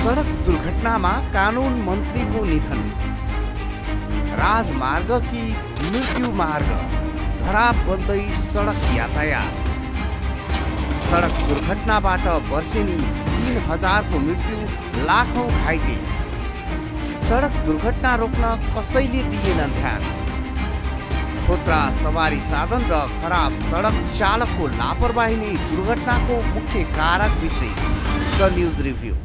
सडक दुर्घटनामा कानुन मन्त्रीको निधन। राजमार्ग कि मृत्यु मार्ग, धराप बन्दै सडक यातायात। सडक दुर्घटनाबाट वर्षेनी 3000 को मृत्यु, लाखौं घाइते। सडक दुर्घटना रोक्न कसैले दिएनन् ध्यान। खोत्रा सवारी साधन र खराब सडक चालकको लापरवाही नै दुर्घटनाको मुख्य कारक विषय। The news review.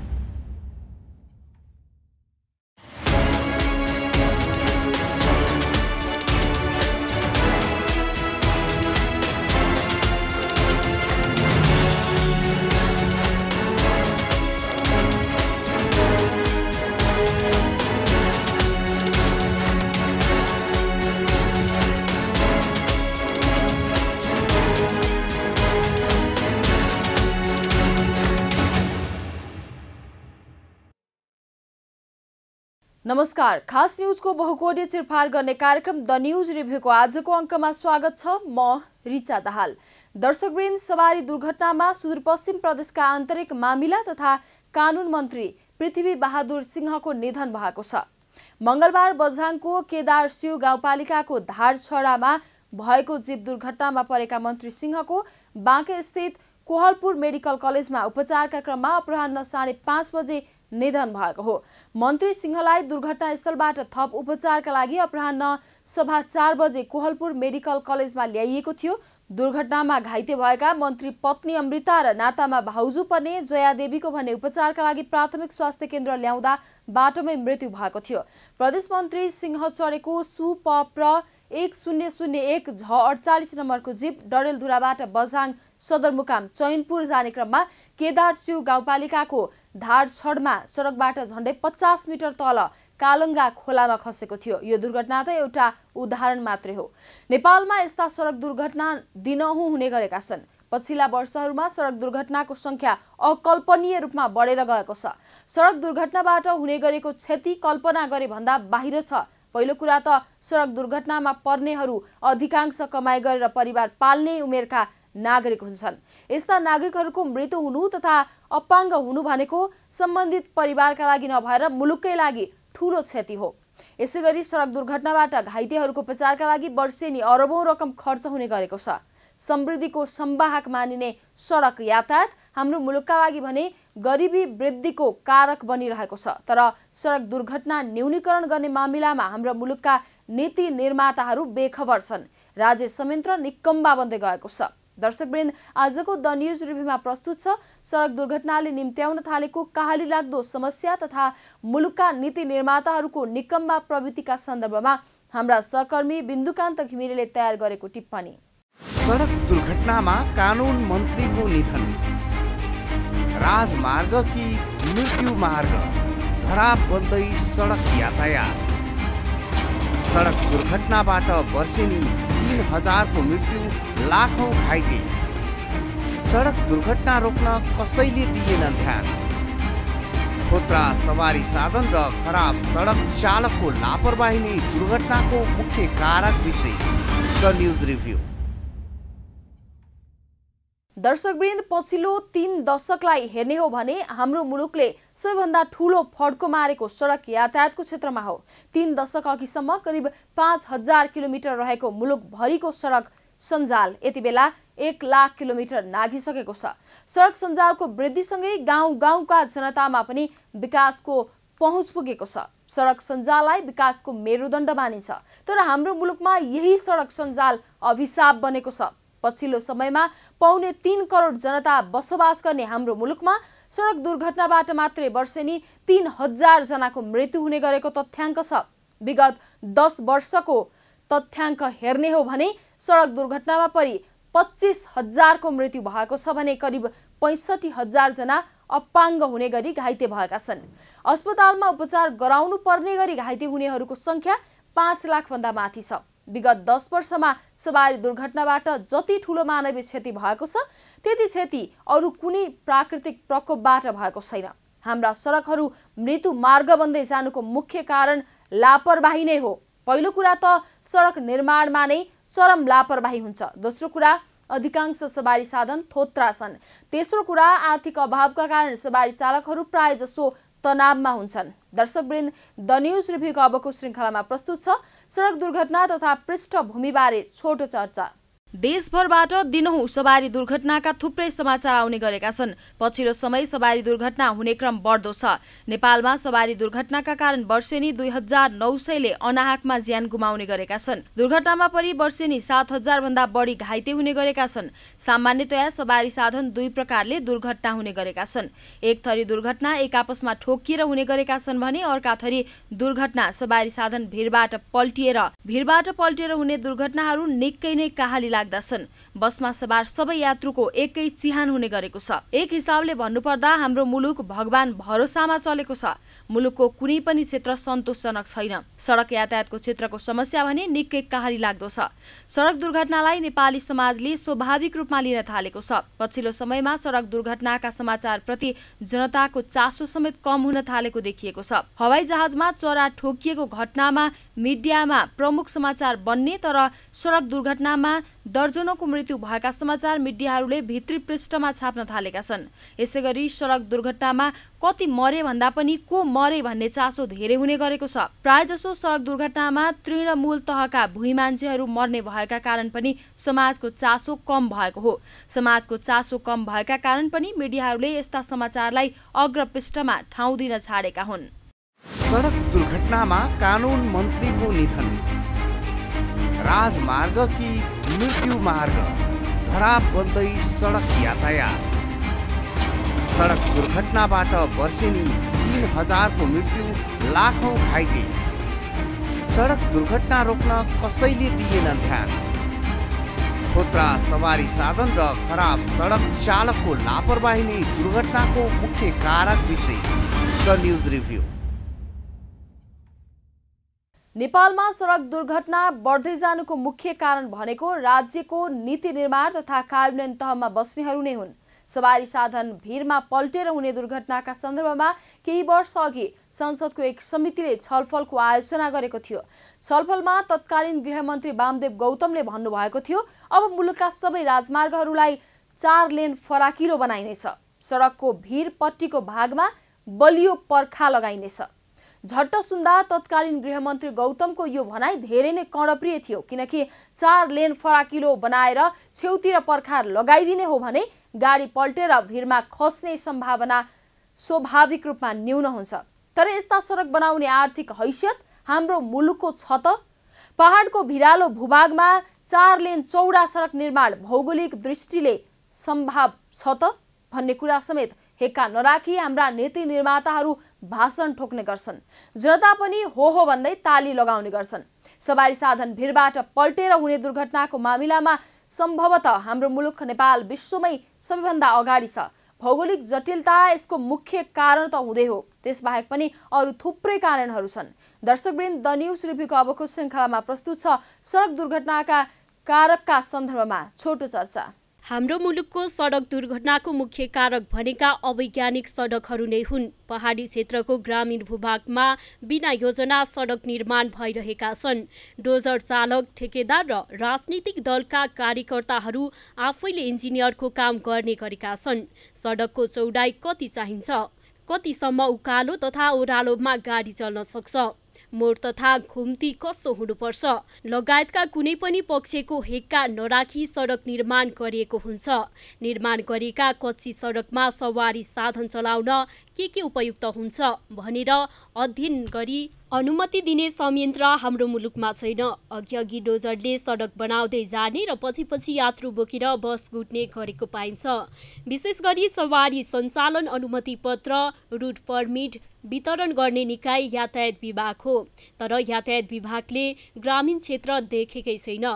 नमस्कार, खास न्यूजको बहुकोणीय चिरफार गर्ने कार्यक्रम द न्यूज रिभ्यूको आजको अङ्कमा स्वागत छ। म रिचा दाहाल। दर्शकवृन्द, सवारी दुर्घटनामा सुदूरपश्चिम प्रदेशका आन्तरिक मामिला तथा कानुन मन्त्री पृथ्वी बहादुर सिंहको निधन भएको छ। मंगलबार बझाङको केदारसिंह गाउँपालिकाको धारछडामा भएको जीप दुर्घटनामा परेका मन्त्री सिंहको बाँके स्थित कोहलपुर मेडिकल कलेजमा उपचारका क्रममा अपराह्न 5:30 बजे निधन भएको हो। मन्त्री सिंहलाई दुर्घटनास्थलबाट थप उपचारका लागि अपराह्न 4:15 बजे कोहलपुर मेडिकल कलेजमा ल्याइएको थियो। दुर्घटनामा घाइते भएका मन्त्री पत्नी अमृता र नातामा भाउजू पर्ने जयादेवीको भने उपचारका लागि प्राथमिक स्वास्थ्य केन्द्र ल्याउँदा बाटोमै मृत्यु भएको थियो। प्रदेश मन्त्री सिंह चढेको सुपप्र 1001 झ 48 नम्बरको जीप डडेलधुराबाट बझाङ सदरमुकाम चैनपुर जाने क्रममा केदारसिंह गाउँपालिकाको धारछडमा सडकबाट झण्डै 50 मिटर तल कालङ्गा खोलामा खसेको थियो। यो दुर्घटना त एउटा उदाहरण मात्रै हो। नेपालमा यस्ता सडक दुर्घटना दिनहुँ हुने गरेका छन्। पछिल्ला वर्षहरूमा सडक दुर्घटनाको संख्या अकल्पनीय रूपमा बढेर गएको छ। सडक दुर्घटनाबाट हुने गरेको क्षति कल्पना गरे भन्दा बाहिर छ। पहिलो कुरा त सडक दुर्घटनामा पर्नेहरू अधिकांश कमाइ गरेर परिवार पाल्ने उमेरका नागरिक हुन्छन्। यस्ता नागरिकहरूको मृत्यु हुनु तथा अपाङ्ग हुनु भनेको सम्बन्धित परिवारका लागि नभएर मुलुककै लागि ठूलो क्षति हो। यसैगरी सडक दुर्घटनाबाट घाइतेहरूको उपचारका लागि वर्षेनी अरबौं रकम खर्च हुने गरेको छ। समृद्धिको संवाहक मानिने सडक यातायात हाम्रो मुलुकका लागि भने गरिबी वृद्धिको कारक बनिरहेको छ। तर सडक दुर्घटना न्यूनीकरण गर्ने मामिलामा हाम्रो मुलुकका नीति निर्माताहरू बेखबर छन्। राज्य संयन्त्र निकम्बा बन्दै गएको छ। दर्शकवृन्द, आजको द न्यूज रिभ्यूमा प्रस्तुत छ सडक दुर्घटनाले निम्त्याउन थालेको कहाली लाग्दो समस्या तथा मुलुकका नीति निर्माताहरूको निकम्बा प्रवृत्तिका सन्दर्भमा हाम्रा सहकर्मी बिन्दुकान्त घिमिरेले तयार गरेको टिप्पणी। सडक दुर्घटनामा कानुन मन्त्रीको निधन। राजमार्ग कि मृत्यु मार्ग, धराप बन्दै सडक यातायात। सडक दुर्घटनाबाट वर्षेनी 3000 को मृत्यु, लाखौं घाइते। सडक दुर्घटना रोक्न कसैले दिएनन् ध्यान। खोत्रा सवारी साधन र खराब सडक चालकको लापरवाही नै दुर्घटनाको मुख्य कारक विषय। The news review. दर्शकवृन्द, पछिल्लो 3 दशकलाई हेर्ने हो भने हाम्रो मुलुकले सबैभन्दा ठूलो फड्को मारेको सडक यातायातको क्षेत्रमा हो। 3 दशक अघिसम्म करिब 5000 किलोमिटर रहेको मुलुकभरिको सडक सञ्जाल यति बेला 1 लाख किलोमिटर नाघिसकेको छ। सडक सञ्जालको वृद्धिसँगै गाउँ गाउँका जनतामा पनि विकासको पहुँच पुगेको छ। सडक सञ्जाललाई विकासको मेरुदण्ड मानिन्छ। तर हाम्रो मुलुकमा यही सडक सञ्जाल अभिशाप बनेको छ। पछिल्लो समयमा 3.25 करोड जनता बसोबास गर्ने हाम्रो मुलुकमा सडक दुर्घटनाबाट मात्रै वर्षेनी 3000 जनाको मृत्यु हुने गरेको तथ्याङ्क छ। विगत 10 वर्षको तथ्याङ्क हेर्ने हो भने सडक दुर्घटनामा परि 25,000 को मृत्यु भएको छ भने करिब 65,000 जना अपाङ्ग हुने गरी घाइते भएका छन्। अस्पतालमा उपचार गराउनु पर्ने गरी घाइते हुनेहरूको संख्या 5 लाख भन्दा माथि छ। विगत 10 वर्षमा सवारी दुर्घटनाबाट जति ठूलो मानवीय क्षति भएको छ त्यति क्षति अरू कुनै प्राकृतिक प्रकोपबाट भएको छैन। हाम्रा सडकहरू मृत्यु मार्ग बन्दै जानुको मुख्य कारण लापरवाही नै हो। पहिलो कुरा त सडक निर्माणमा नै चरम लापरवाही हुन्छ। दोस्रो कुरा अधिकांश सवारी साधन थोत्रा छन्। तेस्रो कुरा, आर्थिक अभावका कारण सवारी चालकहरू प्राय जसो तनावमा हुन्छन्। दर्शकवृन्द, द न्यूज रिभ्यूको अबको श्रृङ्खलामा प्रस्तुत छ सडक दुर्घटना तथा पृष्ठभूमिबारे छोटो चर्चा। देशभरबाट दिनहुँ सवारी दुर्घटनाका थुप्रै समाचार आउने गरेका छन्। पछिल्लो समय सवारी दुर्घटना हुने क्रम बढ्दो छ। नेपालमा सवारी दुर्घटनाका कारण वर्षेनी 2900ले अनाहकमा ज्यान गुमाउने गरेका छन्। दुर्घटनामा परि वर्षेनी 7000 भन्दा बढी घाइते हुने गरेका छन्। सामान्यतया सवारी साधन दुई प्रकारले दुर्घटना हुने गरेका छन्। एक थरी दुर्घटना एक आपसमा ठोकिएर हुने गरेका छन् भने अर्का थरी दुर्घटना सवारी साधन भिरबाट पल्टिएर हुने दुर्घटनाहरू निकै नै कहाली लाग्दछन्। बसमा सवार सबै यात्रुको एकै चिहान हुने गरेको छ। एक हिसाबले भन्नुपर्दा हाम्रो मुलुक भगवान भरोसामा चलेको छ। मुलुकको कुनै पनि क्षेत्र सन्तोषजनक छैन। सडक यातायातको क्षेत्रको समस्या भने निकै कहाली लाग्दो छ। सडक दुर्घटनालाई नेपाली समाजले स्वाभाविक रूपमा लिन थालेको छ। पछिल्लो समयमा सडक दुर्घटनाका समाचारप्रति जनताको चासो समेत कम हुन थालेको देखिएको छ। हवाई जहाजमा चरा ठोकिएको घटनामा मिडियामा प्रमुख समाचार बन्ने, तर सडक दुर्घटनामा दर्जनौंको मृत्यु भएका समाचार मिडियाहरूले भित्री पृष्ठमा छाप्न थालेका छन्। यसैगरी सडक दुर्घटनामा कति मरे भन्दा पनि को मरे भन्ने चासो धेरै हुने गरेको छ। प्रायजसो सडक दुर्घटनामा तृणमूल तहका भुइँ मान्छेहरू मर्ने भएका कारण पनि समाजको चासो कम भएको हो। समाजको चासो कम भएका कारण पनि मिडियाहरूले यस्ता समाचारलाई अग्रपृष्ठमा ठाउँ दिन छाडेका हुन्। सडक दुर्घटनामा कानुन मन्त्रीको निधन, राजमार्ग कि मृत्यु मार्ग, धराप बन्दै सडक यातायात। सडक दुर्घटनाबाट वर्षेनी 3000को मृत्यु, लाखौं घाइते। सडक दुर्घटना रोक्न कसैले दिएनन् ध्यान। थोत्रा सवारी साधन र खराब सडक चालकको लापरवाही नै दुर्घटनाको मुख्य कारक विशेष। The news review. नेपालमा सडक दुर्घटना बढ्दै जानुको मुख्य कारण भनेको राज्यको नीति निर्माण तथा कार्यान्वयन तहमा बस्नेहरू नै हुन्। सवारी साधन भिरमा पल्टेर हुने दुर्घटनाका सन्दर्भमा केही वर्ष अघि संसदको एक समितिले छलफलको आयोजना गरेको थियो। छलफलमा तत्कालीन गृहमन्त्री वामदेव गौतमले भन्नुभएको थियो, अब मुलुकका सबै राजमार्गहरूलाई 4 लेन फराकिलो बनाइनेछ। सडकको भिर पट्टीको भागमा बलियो पर्खा लगाइनेछ। झट्ट सुन्दा तत्कालीन गृहमन्त्री गौतमको यो भनाइ धेरै नै कर्णप्रिय थियो, किनकि 4 लेन फराकिलो बनाएर छेउतिर पर्खा लगाइदिने हो भने गाडी पल्टेर भिरमा खस्ने सम्भावना स्वाभाविक रूपमा न्यून हुन्छ। तर यस्ता सडक बनाउने आर्थिक हैसियत हाम्रो मुलुकको छ त? पहाडको भिरालो भूभागमा 4 लेन चौडा सडक निर्माण भौगोलिक दृष्टिले सम्भव छ त भन्ने कुरा समेत हेक्का नराखी हाम्रा नीति निर्माताहरू भाषण ठोक्ने गर्छन्। जनता पनि हो भन्दै ताली लगाउने गर्छन्। सवारी साधन भिरबाट पल्टेर हुने दुर्घटनाको मामिलामा सम्भवतः हाम्रो मुलुक नेपाल विश्वमै सबैभन्दा अगाडि छ। भौगोलिक जटिलता यसको मुख्य कारण त हुँदै हो, त्यसबाहेक पनि अरू थुप्रै कारणहरू छन्। दर्शकवृन्द, द न्यूज रिभ्यूको अबको श्रृङ्खलामा प्रस्तुत छ सडक दुर्घटनाका कारकका सन्दर्भमा छोटो चर्चा। हाम्रो मुलुकको सडक दुर्घटनाको मुख्य कारक भनेका अवैज्ञानिक सडकहरू नै हुन्। पहाडी क्षेत्रको ग्रामीण भूभागमा बिना योजना सडक निर्माण भइरहेका छन्। डोजर चालक, ठेकेदार र राजनीतिक दलका कार्यकर्ताहरू आफैले इन्जिनियरको काम गर्ने गरेका छन्। सडकको चौडाइ कति चाहिन्छ, कतिसम्म उकालो तथा ओह्रालोमा गाडी चल्न सक्छ, मोड तथा घुम्ती कस्तो हुनुपर्छ लगायतका कुनै पनि पक्षको हेक्का नराखी सडक निर्माण गरिएको हुन्छ। निर्माण गरिएका कच्ची सडकमा सवारी साधन चलाउन के उपयुक्त हुन्छ भनेर अध्ययन गरी अनुमति दिने संयन्त्र हाम्रो मुलुकमा छैन। अघि डोजरले सडक बनाउँदै जाने र पछि यात्रु बोकेर बस गुड्ने गरेको पाइन्छ। विशेष गरी सवारी सञ्चालन अनुमति पत्र, रुट पर्मिट वितरण गर्ने निकाय यातायात विभाग हो। तर यातायात विभागले ग्रामीण क्षेत्र देखेकै छैन।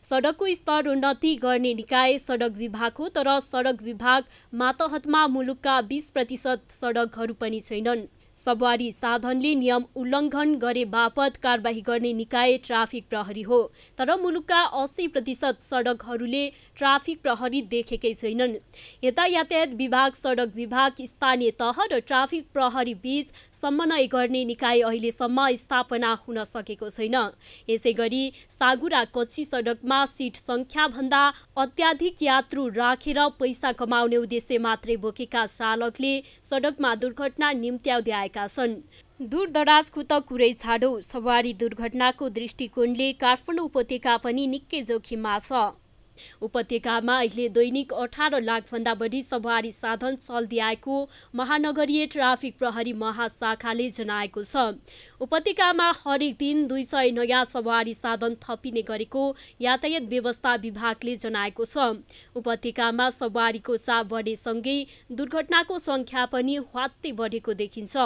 सडकको स्तर उन्नति गर्ने निकाय सडक विभाग हो, तर सडक विभाग मातहतमा मुलुकका 20% सडकहरू पनि छैनन्। सवारी साधनले नियम उल्लङ्घन गरे बापत कारबाही गर्ने निकाय ट्राफिक प्रहरी हो, तर मुलुकका 80% सडकहरूले ट्राफिक प्रहरी देखेकै छैनन्। यता यातायात विभाग, सडक विभाग, स्थानीय तह र ट्राफिक प्रहरी बीच समन्वय गर्ने निकाय अहिलेसम्म स्थापना हुन सकेको छैन। यसैगरी सागुरा कच्ची सडकमा सिट संख्याभन्दा अत्याधिक यात्रु राखेर पैसा कमाउने उद्देश्य मात्रै बोकेका चालकले सडकमा दुर्घटना निम्त्याउँदै आएका छन्। दूरदराजको त कुरै छाडौ, सवारी दुर्घटनाको दृष्टिकोणले काठमाडौँ उपत्यका पनि निकै जोखिममा छ। उपत्यकामा अहिले दैनिक 18 लाखभन्दा बढी सवारी साधन चल्दै आएको महानगरीय ट्राफिक प्रहरी महाशाखाले जनाएको छ। उपत्यकामा हरेक दिन 200 नयाँ सवारी साधन थपिने गरेको यातायात व्यवस्था विभागले जनाएको छ। उपत्यकामा सवारीको चाप बढेसँगै दुर्घटनाको संख्या पनि ह्वात्तै बढेको देखिन्छ।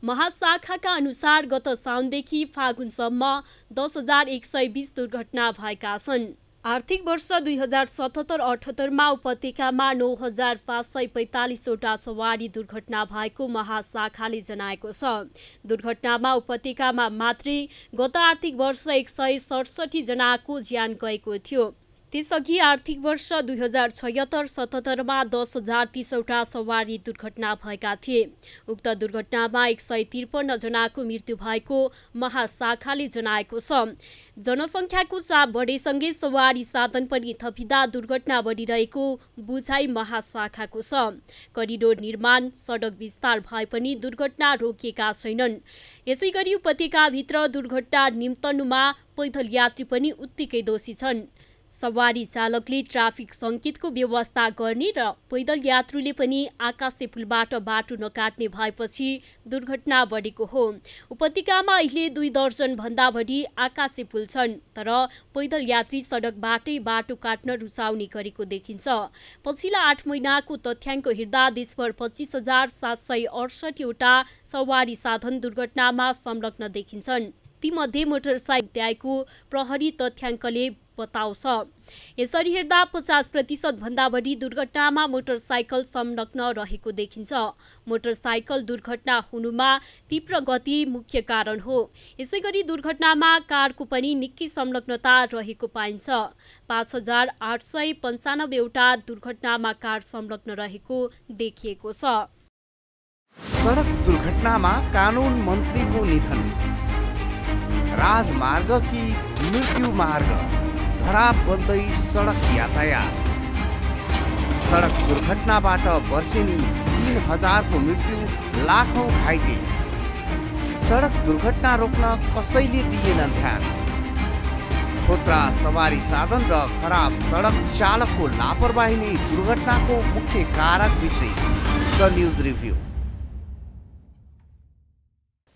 महाशाखाका अनुसार गत साउनदेखि फागुनसम्म 10,120 दुर्घटना भएका छन्। आर्थिक वर्ष 2077-78 मा उपत्यकामा 9,545 वटा सवारी दुर्घटना भएको महाशाखाले जनाएको छ। दुर्घटनामा उपत्यकामा मात्रै गत आर्थिक वर्ष 167 जनाको ज्यान गएको थियो। त्यसअघि आर्थिक वर्ष 2076-77 मा 10,030 वटा सवारी दुर्घटना भएका थिए। उक्त दुर्घटनामा 153 जनाको मृत्यु भएको महाशाखाले जनाएको छ। जनसङ्ख्याको चाप बढेसँगै सवारी साधन पनि थपिँदा दुर्घटना बढिरहेको बुझाइ महाशाखाको छ। करिडोर निर्माण, सडक विस्तार भए पनि दुर्घटना रोकिएका छैनन्। यसैगरी उपत्यकाभित्र दुर्घटना निम्तनुमा पैदल यात्री पनि उत्तिकै दोषी छन्। सवारी चालकले ट्राफिक सङ्केतको व्यवस्था गर्ने र पैदल यात्रुले पनि आकाशे पुलबाट बाटो नकाट्ने भएपछि दुर्घटना बढेको हो। उपत्यकामा अहिले 2 दर्जन भन्दा बढी आकाशे पुल छन्, तर पैदल यात्री सडकबाटै बाटो काट्न रुचाउने गरेको देखिन्छ। पछिल्ला 8 महिनाको तथ्याङ्क हेर्दा देशभर 25,768 वटा सवारी साधन दुर्घटनामा संलग्न देखिन्छन्। तीमध्ये मोटरसाइकल त्याएको प्रहरी तथ्याङ्कले बताउँछ। यसरी हेर्दा 50% भन्दा बढी दुर्घटनामा मोटरसाइकल संलग्न रहेको देखिन्छ। मोटरसाइकल दुर्घटना हुनुमा तीव्र गति मुख्य कारण हो। यसैगरी दुर्घटनामा कारको पनि निकै संलग्नता रहेको पाइन्छ। 5,895 वटा दुर्घटनामा कार संलग्न रहेको देखिएको छ। सडक दुर्घटनामा कानुन मन्त्रीको निधन, राजमार्ग कि मृत्यु मार्ग, खराब बन्दै सडक यातायात। सडक दुर्घटनाबाट वर्षेनी 3,000 को मृत्यु, लाखौं घाइते। सडक दुर्घटना रोक्न कसैले दिएनन् ध्यान। खोत्रा सवारी साधन र खराब सडक चालकको लापरवाही नै दुर्घटनाको मुख्य कारक विषय। The news review.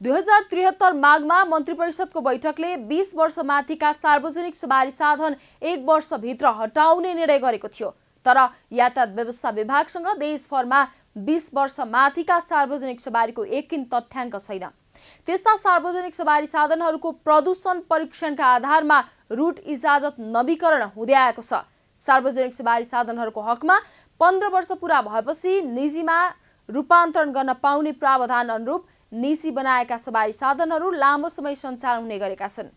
2073 माघमा मन्त्री परिषदको बैठकले 20 वर्ष माथिका सार्वजनिक सवारी साधन 1 वर्षभित्र हटाउने निर्णय गरेको थियो। तर यातायात व्यवस्था विभागसँग देशभरमा 20 वर्ष माथिका सार्वजनिक सवारीको एकिन तथ्याङ्क छैन। त्यस्ता सार्वजनिक सवारी साधनहरूको प्रदूषण परीक्षणका आधारमा रुट इजाजत नवीकरण हुँदै आएको छ। सार्वजनिक सवारी साधनहरूको हकमा 15 वर्ष पूरा भएपछि निजीमा रूपान्तरण गर्न पाउने प्रावधान अनुरूप निजी बनाएका सवारी साधनहरू लामो समय सञ्चालन हुने गरेका छन्।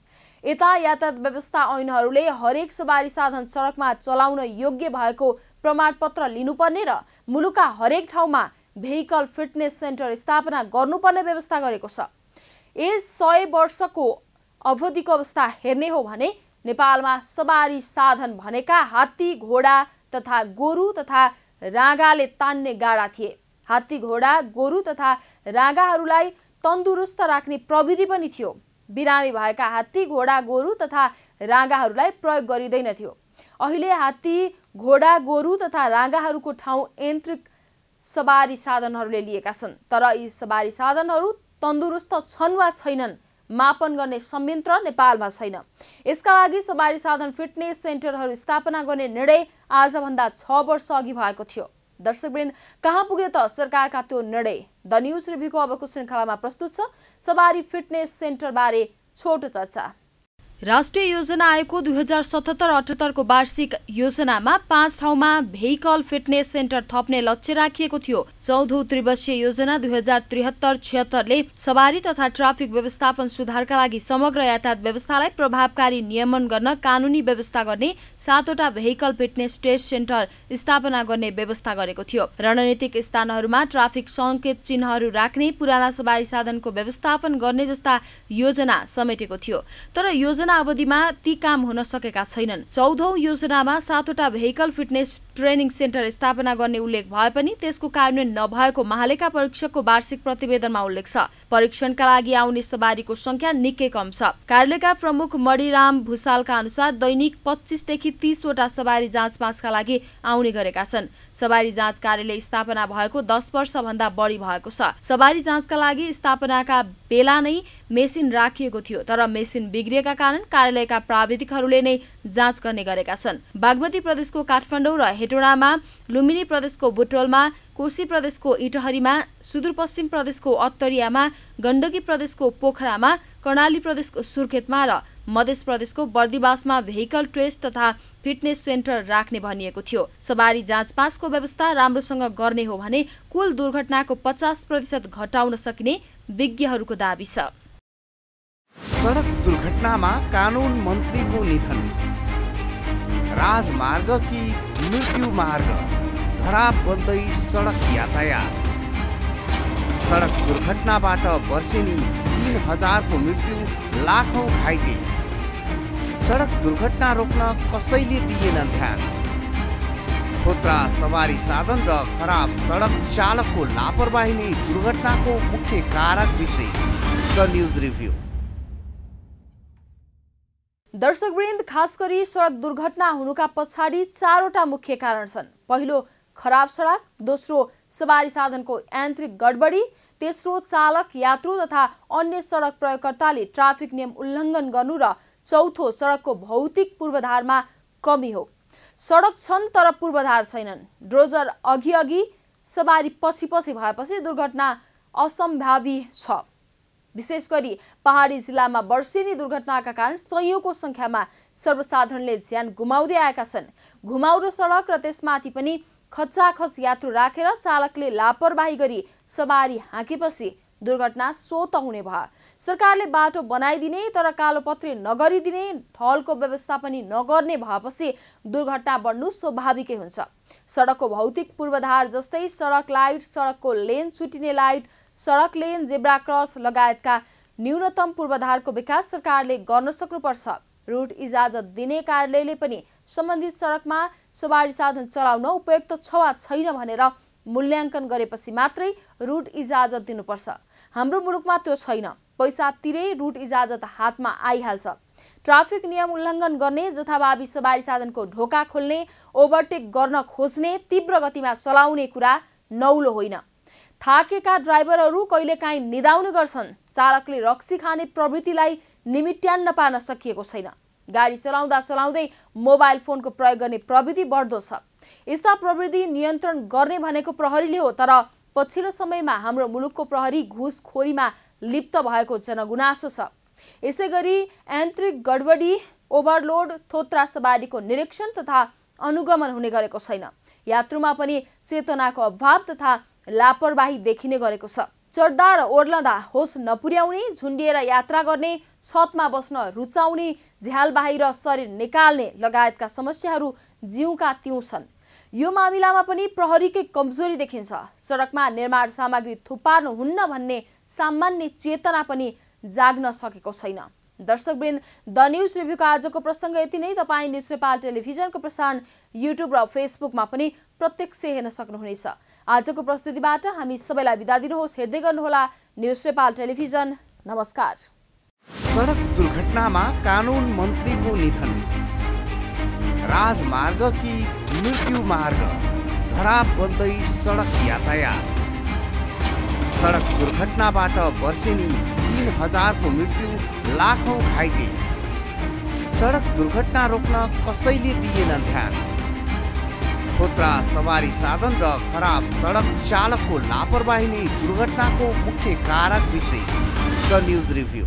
यता यातायात व्यवस्था ऐनहरूले हरेक सवारी साधन सडकमा चलाउन योग्य भएको प्रमाणपत्र लिनुपर्ने र मुलुकका हरेक ठाउँमा भेहिकल फिटनेस सेन्टर स्थापना गर्नुपर्ने व्यवस्था गरेको छ। यस 100 वर्षको अवधिको अवस्था हेर्ने हो भने नेपालमा सवारी साधन भनेका हात्ती, घोडा तथा गोरु तथा राँगाले तान्ने गाडा थिए। हात्ती, घोडा, गोरु तथा राँगाहरूलाई तन्दुरुस्त राख्ने प्रविधि पनि थियो। बिरामी भएका हात्ती, घोडा, गोरु तथा राँगाहरूलाई प्रयोग गरिँदैन थियो। अहिले हात्ती, घोडा, गोरु तथा राँगाहरूको ठाउँ यन्त्रिक सवारी साधनहरूले लिएका छन्। तर यी सवारी साधनहरू तन्दुरुस्त छन् वा छैनन् मापन गर्ने संयन्त्र नेपालमा छैन। यसका लागि सवारी साधन फिटनेस सेन्टरहरू स्थापना गर्ने निर्णय आजभन्दा 6 वर्ष अघि भएको थियो। दर्शकवृन्द, कहाँ पुग्यो त सरकारका त्यो निर्णय? द न्यूज रिभ्यूको अबको श्रृङ्खलामा प्रस्तुत छ सवारी फिटनेस सेन्टर बारे छोटो चर्चा। राष्ट्रिय योजना आयोगको 2077-78 को वार्षिक योजनामा 5 ठाउँमा भेहिकल फिटनेस सेन्टर थप्ने लक्ष्य राखिएको थियो। 14औं त्रिवर्षीय योजना 2073-76ले सवारी तथा ट्राफिक व्यवस्थापन सुधारका लागि समग्र यातायात व्यवस्थालाई प्रभावकारी नियमन गर्न कानुनी व्यवस्था गर्ने 7वटा भेहिकल फिटनेस टेस्ट सेन्टर स्थापना गर्ने व्यवस्था गरेको थियो। रणनीतिक स्थानहरूमा ट्राफिक संकेत चिन्हहरू राख्ने, पुराना सवारी साधनको व्यवस्थापन गर्ने जस्ता योजना समेटेको थियो। तर योजना अवधिमा ती काम हुन सकेका छैनन्। 14औं योजनामा 7वटा भेहिकल फिटनेस ट्रेनिङ सेन्टर स्थापना गर्ने उल्लेख भए पनि त्यसको कार्यान्वयन नभएको महालेखा परीक्षकको वार्षिक प्रतिवेदनमा उल्लेख छ। परीक्षणका लागि आउने सवारीको संख्या निकै कम छ। कार्यालयका प्रमुख मणिराम भुसालका अनुसार दैनिक 25 देखि 30 वटा सवारी जाँच पासका लागि आउने गरेका छन्। सवारी जाँच कार्यालय स्थापना भएको 10 वर्ष भन्दा बढी भएको छ। सवारी जाँचका लागि स्थापनाका बेला नै मेसिन राखिएको थियो, तर मेसिन बिग्रिएका कारण कार्यालयका प्राविधिकहरूले नै जाँच गर्ने गरेका छन्। बागमती प्रदेशको काठमाडौँ र हेटौडामा, लुम्बिनी प्रदेशको बुटवलमा, कोशी प्रदेशको इटहरीमा, सुदूरपश्चिम प्रदेशको अत्तरियामा, गण्डकी प्रदेशको पोखरामा, कर्णाली प्रदेशको सुर्खेतमा र मध्य प्रदेशको बर्दिवासमा भेहिकल टेस्ट तथा फिटनेस सेन्टर राख्ने भनिएको थियो। सवारी जाँच पासको व्यवस्था राम्रोसँग गर्ने हो भने कुल दुर्घटनाको 50% घटाउन सकिने विज्ञहरूको दाबी छ। सडक दुर्घटनामा कानुन मन्त्रीको निधन, राजमार्ग कि मृत्यु मार्ग, धराप बन्दै सडक यातायात। सडक दुर्घटनाबाट वर्षेनी 3000 को मृत्यु, लाखौं घाइते। सडक दुर्घटना रोक्न कसैले दिएन ध्यान। खोत्रा सवारी साधन र खराब सडक चालकको लापरवाही नै दुर्घटनाको मुख्य कारक विषय। The news review. दर्शकवृन्द, खास गरी सडक दुर्घटना हुनुका पछाडि 4वटा मुख्य कारण छन्। पहिलो, खराब सडक, दोस्रो, सवारी साधनको यान्त्रिक गडबडी, तेस्रो, चालक, यात्रु तथा अन्य सडक प्रयोगकर्ताले ट्राफिक नियम उल्लङ्घन गर्नु र चौथो, सडकको भौतिक पूर्वाधारमा कमी हो। सडक छन् तर पूर्वाधार छैनन्। डोजर अघि सवारी पछि भएपछि दुर्घटना असम्भावी छ। विशेष गरी पहाडी जिल्लामा वर्षेनी दुर्घटनाका कारण सयौंको संख्यामा सर्वसाधारणले ज्यान गुमाउँदै आएका छन्। घुमाउरो सडक र त्यसमाथि पनि खचाखच यात्रु राखेर चालकले लापरवाही गरी सवारी हाँकेपछि दुर्घटना स्वतः हुने भयो। सरकारले बाटो बनाइदिने तर कालोपत्री नगरिदिने, ढलको व्यवस्था पनि नगर्ने भएपछि दुर्घटना बढ्नु स्वाभाविकै हुन्छ। सडकको भौतिक पूर्वाधार जस्तै सडक लाइट, सडकको लेन छुटिने लाइट, सडक लेन, जेब्रा क्रस लगायतका न्यूनतम पूर्वाधारको विकास सरकारले गर्न सक्नुपर्छ। रुट इजाजत दिने कार्यालयले पनि सम्बन्धित सडकमा सवारी साधन चलाउन उपयुक्त छ वा छैन भनेर मूल्याङ्कन गरेपछि मात्रै रुट इजाजत दिनुपर्छ। हाम्रो मुलुकमा त्यो छैन। पैसा तिरै रुट इजाजत हातमा आइहाल्छ। ट्राफिक नियम उल्लङ्घन गर्ने, जथाभावी सवारी साधनको ढोका खोल्ने, ओभरटेक गर्न खोज्ने, तीव्र गतिमा चलाउने कुरा नौलो होइन। थाकेका ड्राइभरहरू कहिलेकाहीँ निदाउने गर्छन्। चालकले रक्सी खाने प्रवृत्तिलाई निमिट्यान्न पार्न सकिएको छैन। गाडी चलाउँदै मोबाइल फोनको प्रयोग गर्ने प्रविधि बढ्दो छ। यस्ता प्रविधि नियन्त्रण गर्ने भनेको प्रहरीले हो, तर पछिल्लो समयमा हाम्रो मुलुकको प्रहरी घुसखोरीमा लिप्त भएको जनगुनासो छ। यसैगरी यान्त्रिक गडबडी, ओभरलोड, थोत्रा सवारीको निरीक्षण तथा अनुगमन हुने गरेको छैन। यात्रुमा पनि चेतनाको अभाव तथा लापरवाही देखिने गरेको छ। चढ्दा र ओर्लँदा होस नपुर्याउने, झुन्डिएर यात्रा गर्ने, छतमा बस्न रुचाउने, झ्याल बाहिर शरीर निकाल्ने लगायतका समस्याहरू जिउका तिउँ छन्। यो मामिलामा पनि प्रहरीकै कमजोरी देखिन्छ। सडकमा निर्माण सामग्री थुपार्नु हुन्न भन्ने सामान्य चेतना पनि जाग्न सकेको छैन। दर्शकवृन्द, द न्यूज रिभ्यूको आजको प्रसङ्ग यति नै। तपाईँ न्युज नेपाल टेलिभिजनको प्रसारण युट्युब र फेसबुकमा पनि प्रत्यक्ष हेर्न सक्नुहुनेछ। आजको प्रस्तुतिबाट हामी सबैलाई बिदा दिनुहोस्। हेर्दै गर्नुहोला न्युज नेपाल टेलिभिजन। नमस्कार। सडक दुर्घटनामा कानुन मन्त्रीको निधन, राजमार्ग कि मृत्यु मार्ग, धराप बन्दै सडक यातायात। सडक दुर्घटनाबाट वर्षेनी 3000 को मृत्यु, लाखौं घाइते। सडक दुर्घटना रोक्न कसैले दिएन ध्यान। खोत्रा सवारी साधन र खराब सडक चालकको लापरवाही नै दुर्घटनाको मुख्य कारक विषय। The news review.